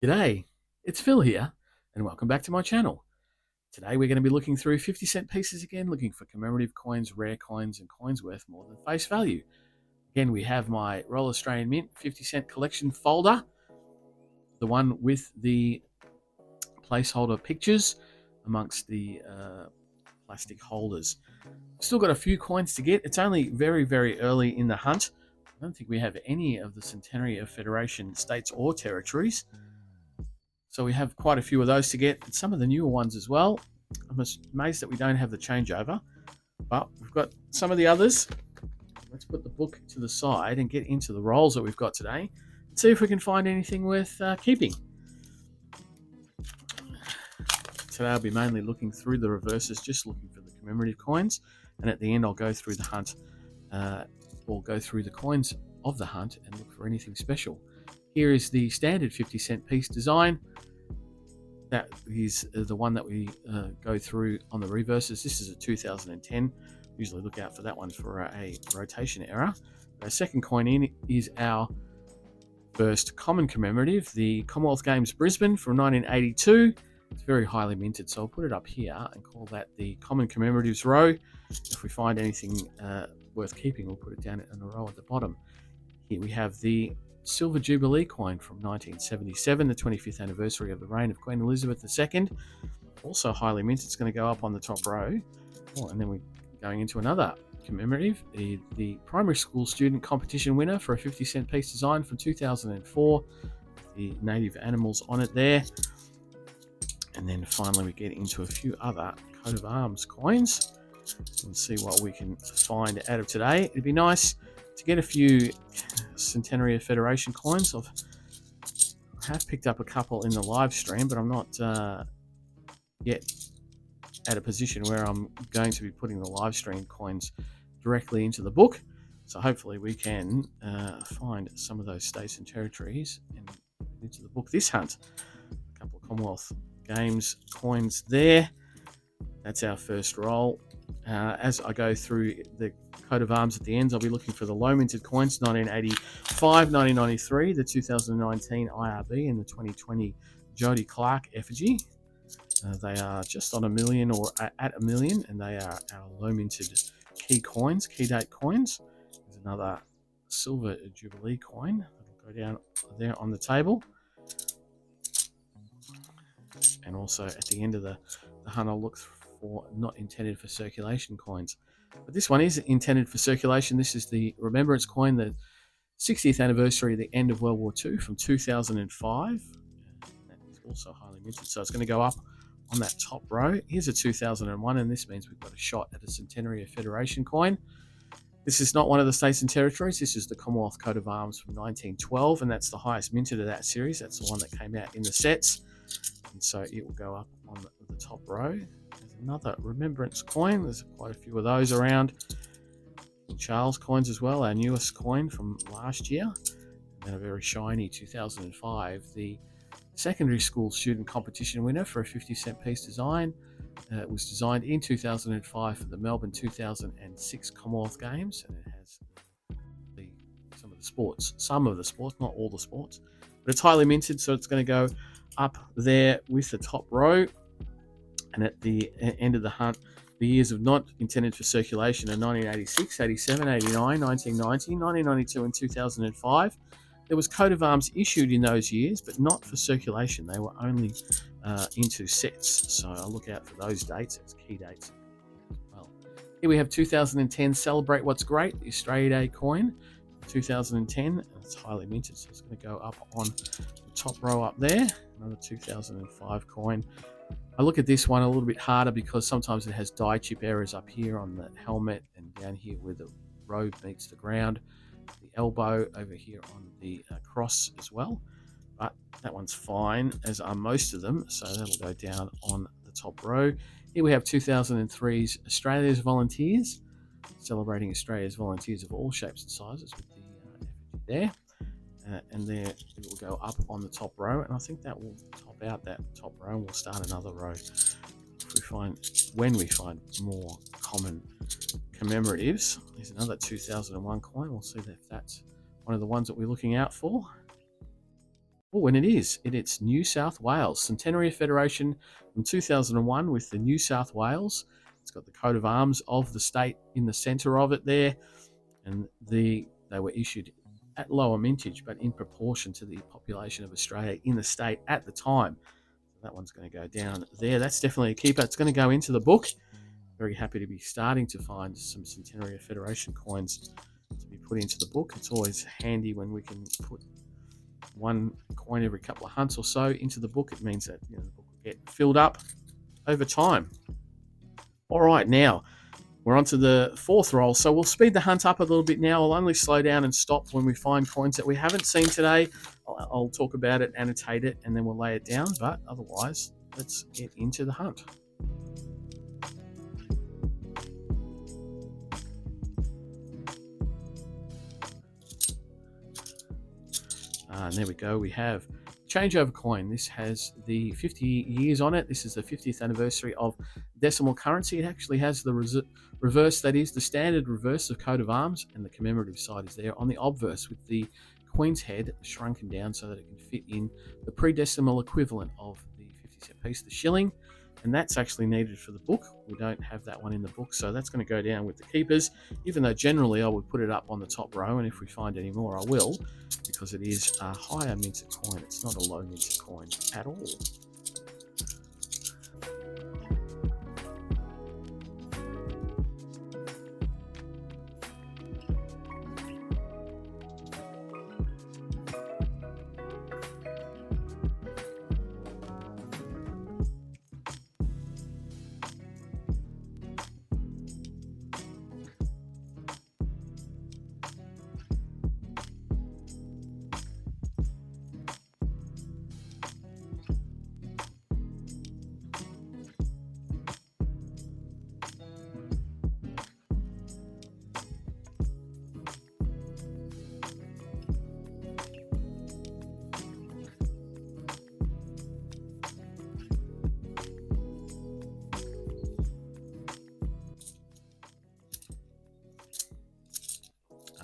G'day, it's Phil here, and welcome back to my channel. Today we're going to be looking through 50-cent pieces again, looking for commemorative coins, rare coins, and coins worth more than face value. Again, we have my Royal Australian Mint 50-cent collection folder, the one with the placeholder pictures amongst the plastic holders. Still got a few coins to get. It's only very early in the hunt. I don't think we have any of the centenary of Federation states or territories. So we have quite a few of those to get, and some of the newer ones as well. I'm amazed that we don't have the changeover, but we've got some of the others. Let's put the book to the side and get into the rolls that we've got today and see if we can find anything worth keeping. Today I'll be mainly looking through the reverses, just looking for the commemorative coins, and at the end I'll go through the hunt, or go through the coins of the hunt and look for anything special. Here is the standard 50-cent piece design. That is the one that we go through on the reverses. This is a 2010. Usually look out for that one for a rotation error. Our second coin in is our first common commemorative, the Commonwealth Games Brisbane from 1982. It's very highly minted, so I'll put it up here and call that the common commemoratives row. If we find anything worth keeping, we'll put it down in a row at the bottom. Here we have the Silver Jubilee coin from 1977, the 25th anniversary of the reign of Queen Elizabeth II. Also highly minted. It's going to go up on the top row. Oh, and then we're going into another commemorative, the primary school student competition winner for a 50-cent piece design from 2004. The native animals on it there. And then finally we get into a few other coat of arms coins and see what we can find out of today. It'd be nice to get a few Centenary of Federation coins. I have picked up a couple in the live stream, but I'm not yet at a position where I'm going to be putting the live stream coins directly into the book. So hopefully we can find some of those states and territories and into the book this hunt. A couple of Commonwealth Games coins there. That's our first roll. As I go through the coat of arms at the ends, I'll be looking for the low minted coins, 1985, 1993, the 2019 IRB, and the 2020 Jodie Clark effigy. They are just on $1 million or at $1 million, and they are our low minted key coins, key date coins. There's another Silver Jubilee coin that'll go down there on the table. And also at the end of the hunt, I'll look for not intended for circulation coins. But this one is intended for circulation. This is the Remembrance coin, the 60th anniversary of the end of World War II from 2005. That is also highly minted, so it's going to go up on that top row. Here's a 2001, and this means we've got a shot at a Centenary of Federation coin. This is not one of the states and territories. This is the Commonwealth coat of arms from 1912, and that's the highest minted of that series. That's the one that came out in the sets. And so it will go up on the top row. There's another Remembrance coin. There's quite a few of those around. King Charles coins as well, our newest coin from last year. And then a very shiny 2005, the secondary school student competition winner for a 50-cent piece design. It was designed in 2005 for the Melbourne 2006 Commonwealth Games, and it has some of the sports, not all the sports, but it's highly minted, so it's going to go up there with the top row. And at the end of the hunt, the years of not intended for circulation are 1986, 87, 89, 1990, 1992, and 2005. There was coat of arms issued in those years, but not for circulation. They were only into sets. So I'll look out for those dates as key dates as well. Here we have 2010 Celebrate What's Great, the Australia Day coin. 2010, it's highly minted, so it's going to go up on the top row up there. Another 2005 coin. I look at this one a little bit harder because sometimes it has die chip errors up here on the helmet and down here where the robe meets the ground, the elbow over here on the cross as well. But that one's fine, as are most of them, so that'll go down on the top row. Here we have 2003's Australia's Volunteers, celebrating Australia's volunteers of all shapes and sizes with the effigy there. And there it will go up on the top row, and I think that will top out that top row, and we'll start another row when we find more common commemoratives. There's another 2001 coin. We'll see if that's one of the ones that we're looking out for. Oh, and it is. It's New South Wales Centenary of Federation from 2001 with the New South Wales. It's got the coat of arms of the state in the centre of it there, and they were issued at lower mintage, but in proportion to the population of Australia in the state at the time. So that one's going to go down there. That's definitely a keeper. It's going to go into the book. Very happy to be starting to find some Centenary of Federation coins to be put into the book. It's always handy when we can put one coin every couple of hunts or so into the book. It means that the book will get filled up over time. All right, now we're on to the fourth roll, so we'll speed the hunt up a little bit now. I'll only slow down and stop when we find coins that we haven't seen today. I'll talk about it, annotate it, and then we'll lay it down, but otherwise, let's get into the hunt. And there we go. We have changeover coin. This has the 50 years on it. This is the 50th anniversary of decimal currency. It actually has the reverse, that is the standard reverse of coat of arms, and the commemorative side is there on the obverse with the Queen's head shrunken down so that it can fit in the pre-decimal equivalent of the 50-cent piece, the shilling. And that's actually needed for the book. We don't have that one in the book, so that's going to go down with the keepers, even though generally I would put it up on the top row, and if we find any more I will, because it is a higher minted coin. It's not a low minted coin at all.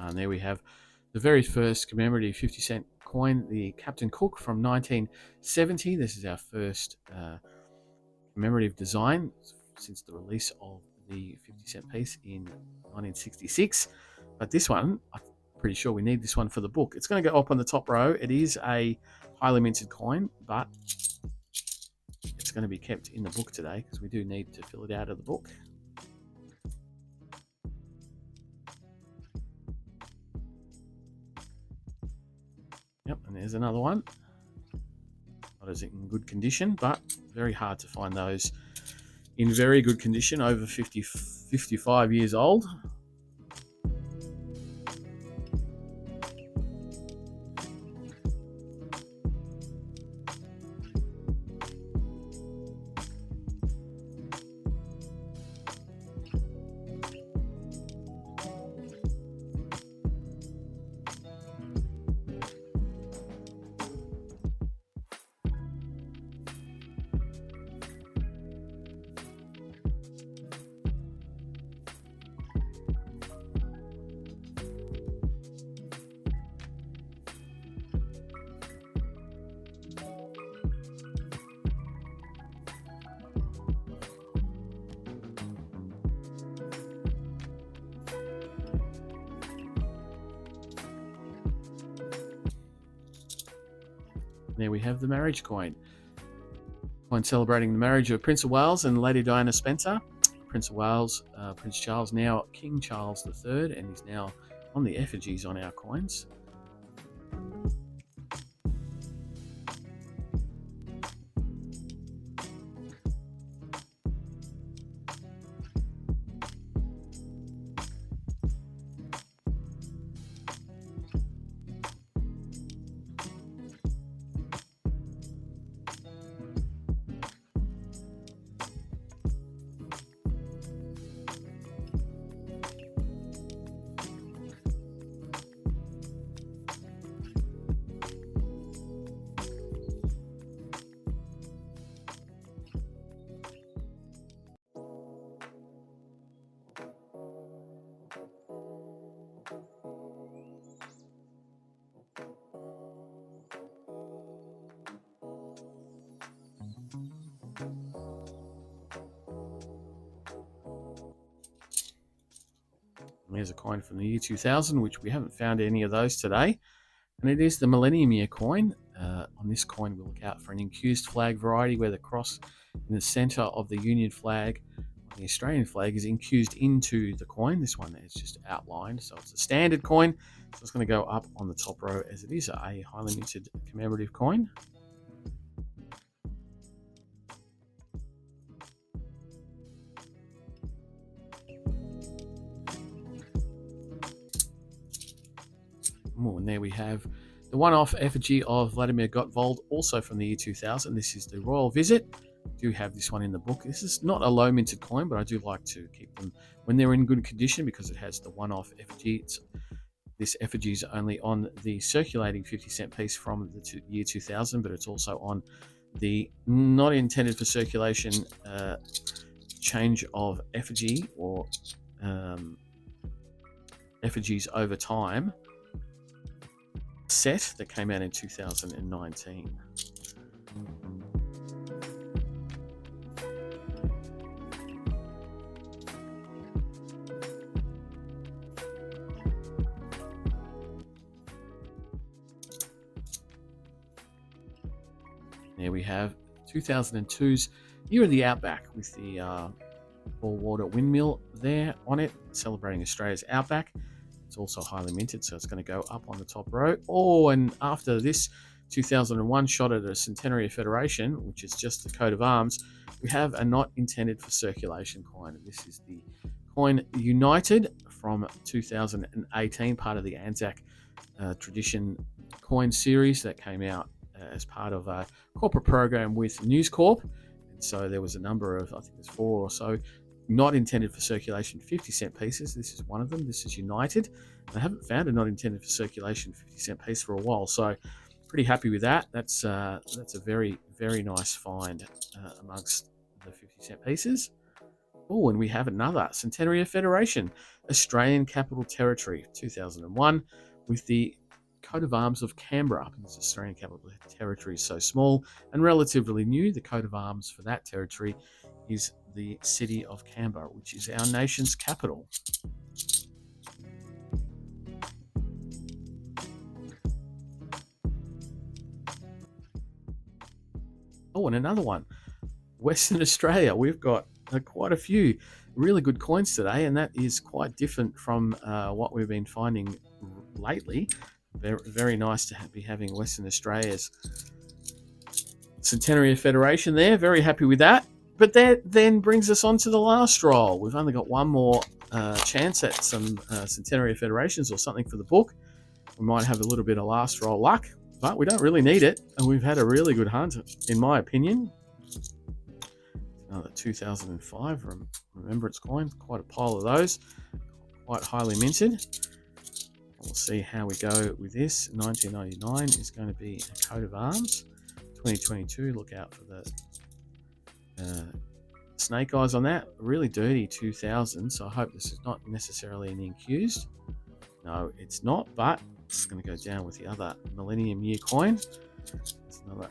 And there we have the very first commemorative 50-cent coin, the Captain Cook from 1970. This is our first commemorative design since the release of the 50-cent piece in 1966. But this one, I'm pretty sure we need this one for the book. It's going to go up on the top row. It is a highly minted coin, but it's going to be kept in the book today because we do need to fill it out of the book. Yep, and there's another one. Not as in good condition, but very hard to find those in very good condition, over 55 years old. There we have the marriage coin. Coin celebrating the marriage of Prince of Wales and Lady Diana Spencer. Prince of Wales, Prince Charles, now King Charles III, and he's now on the effigies on our coins. And there's a coin from the year 2000, which we haven't found any of those today. And it is the Millennium Year coin. On this coin, we'll look out for an incused flag variety where the cross in the center of the Union flag, the Australian flag, is incused into the coin. This one is just outlined, so it's a standard coin. So it's going to go up on the top row as it is a highly minted commemorative coin. Oh, and there we have the one-off effigy of Vladimir Gottwald, also from the year 2000. This is the Royal Visit. I do have this one in the book. This is not a low minted coin, but I do like to keep them when they're in good condition because it has the one-off effigy. This effigy is only on the circulating 50-cent piece from the year 2000, but it's also on the not intended for circulation change of effigy or effigies over time set that came out in 2019. There we have 2002's Year of the Outback with the all-water windmill there on it, celebrating Australia's outback. It's also highly minted, so it's going to go up on the top row. Oh, and after this 2001 shot at a Centenary of Federation, which is just the coat of arms, we have a not intended for circulation coin. This is the coin United from 2018, part of the Anzac Tradition coin series that came out as part of a corporate program with News Corp. And so there was a number of, I think there's 4 or so, not intended for circulation 50-cent pieces. This is one of them. This is United. I haven't found a not intended for circulation 50-cent piece for a while, so pretty happy with that. That's a very, very nice find amongst the 50-cent pieces. Oh, and we have another Centenary of Federation, Australian Capital Territory, 2001, with the coat of arms of Canberra. This Australian Capital Territory is so small and relatively new. The coat of arms for that territory is the city of Canberra, which is our nation's capital. Oh, and another one, Western Australia. We've got quite a few really good coins today, and that is quite different from what we've been finding lately. Very, very nice to be having Western Australia's Centenary of Federation there. Very happy with that. But that then brings us on to the last roll. We've only got one more chance at some Centenary of Federations or something for the book. We might have a little bit of last roll luck, but we don't really need it. And we've had a really good hunt, in my opinion. Another 2005 Remembrance coin. Quite a pile of those. Quite highly minted. We'll see how we go with this. 1999 is going to be a coat of arms. 2022, look out for the snake eyes on that. Really dirty 2000, so I hope this is not necessarily an incused. No, it's not, but it's going to go down with the other Millennium Year coin. It's another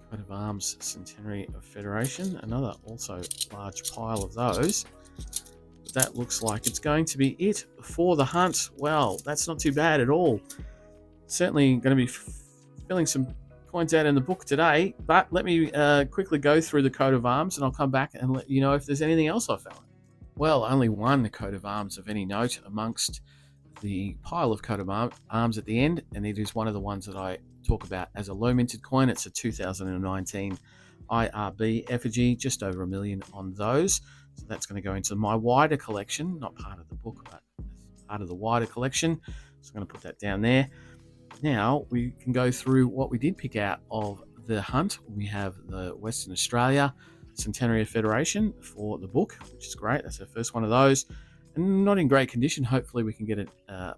coat of arms Centenary of Federation. Another also large pile of those. That looks like it's going to be it for the hunt. Well, that's not too bad at all. Certainly going to be filling some coins out in the book today, but let me quickly go through the coat of arms and I'll come back and let you know if there's anything else I found. Well, only one coat of arms of any note amongst the pile of coat of arms at the end, and it is one of the ones that I talk about as a low minted coin. It's a 2019 IRB effigy, just over $1 million on those. So that's going to go into my wider collection, not part of the book, but part of the wider collection. So I'm going to put that down there. Now we can go through what we did pick out of the hunt. We have the Western Australia Centenary of Federation for the book, which is great. That's the first one of those. And not in great condition. Hopefully we can get an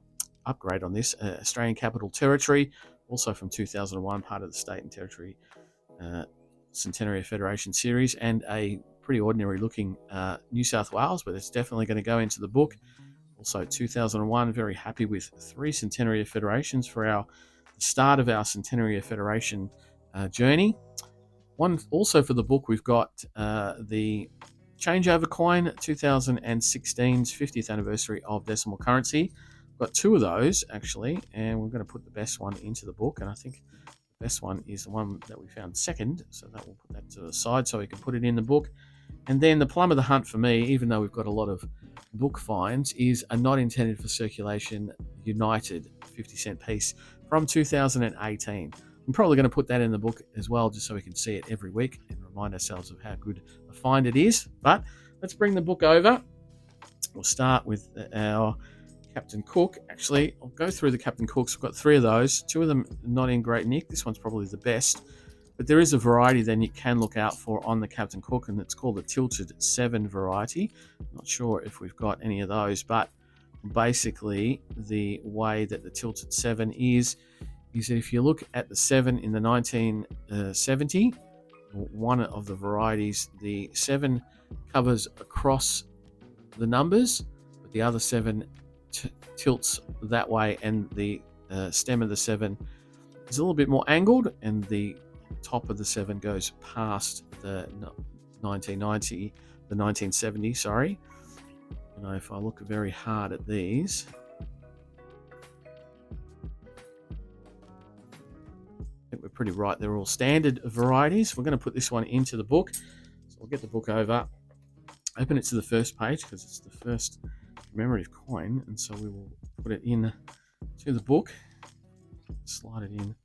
upgrade on this. Australian Capital Territory, also from 2001, part of the State and Territory Centenary of Federation series, and a pretty ordinary looking New South Wales, but it's definitely going to go into the book. Also 2001, very happy with 3 Centenary of Federations for the start of our Centenary of Federation journey. One also for the book, we've got the changeover coin, 2016's 50th anniversary of decimal currency. Got two of those actually, and we're going to put the best one into the book, and I think the best one is the one that we found second, so that we'll put that to the side so we can put it in the book. And then the plum of the hunt for me, even though we've got a lot of book finds, is a not intended for circulation United 50-cent piece from 2018. I'm probably going to put that in the book as well, just so we can see it every week and remind ourselves of how good a find it is. But let's bring the book over. We'll start with our Captain Cook. Actually, I'll go through the Captain Cooks. We've got three of those. Two of them not in great nick. This one's probably the best. But there is a variety then you can look out for on the Captain Cook, and it's called the Tilted 7 variety. Not sure if we've got any of those, but basically the way that the Tilted 7 is that if you look at the 7 in the 1970, one of the varieties, the 7 covers across the numbers, but the other 7 tilts that way, and the stem of the 7 is a little bit more angled, and the top of the 7 goes past the 1970, sorry. You know, if I look very hard at these, I think we're pretty right. They're all standard varieties. We're going to put this one into the book. So we'll get the book over, open it to the first page because it's the first commemorative coin, and so we will put it in to the book, slide it in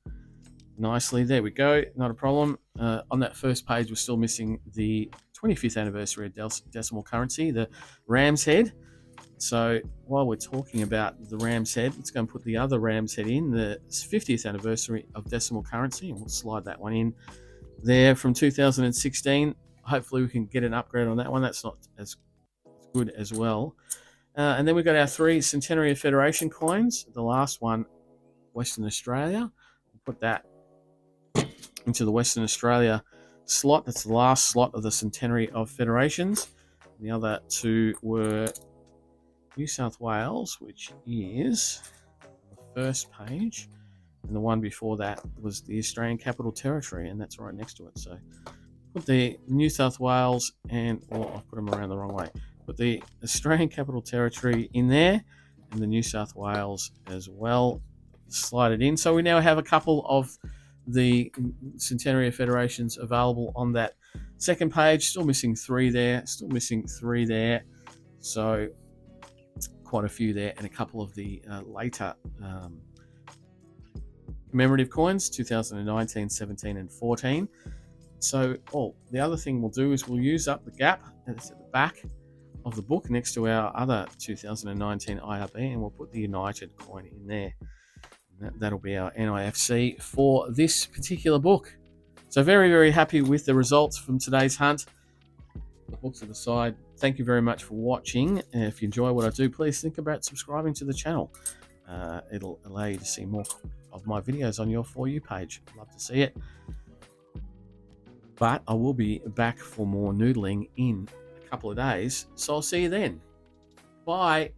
nicely. There we go, not a problem. On that first page, we're still missing the 25th anniversary of decimal currency, the ram's head. So while we're talking about the ram's head, let's go and put the other ram's head in, the 50th anniversary of decimal currency, and we'll slide that one in there from 2016. Hopefully we can get an upgrade on that one. That's not as good as well. And then we've got our 3 Centenary of Federation coins. The last one, Western Australia. We'll put that into the Western Australia slot. That's the last slot of the Centenary of Federations. The other 2 were New South Wales, which is the first page, and the one before that was the Australian Capital Territory, and that's right next to it. So put the New South Wales and, I've put them around the wrong way. Put the Australian Capital Territory in there, and the New South Wales as well. Slide it in. So we now have a couple of the Centenary of Federations available on that second page. Still missing 3 there. Still missing 3 there. So quite a few there, and a couple of the later commemorative coins, 2019, 17, and 14. So the other thing we'll do is we'll use up the gap that's at the back of the book next to our other 2019 IRB, and we'll put the United coin in there. That'll be our NIFC for this particular book. So very, very happy with the results from today's hunt. The book's to the side. Thank you very much for watching. If you enjoy what I do, please think about subscribing to the channel. It'll allow you to see more of my videos on your For You page. I'd love to see it. But I will be back for more noodling in a couple of days, so I'll see you then. Bye.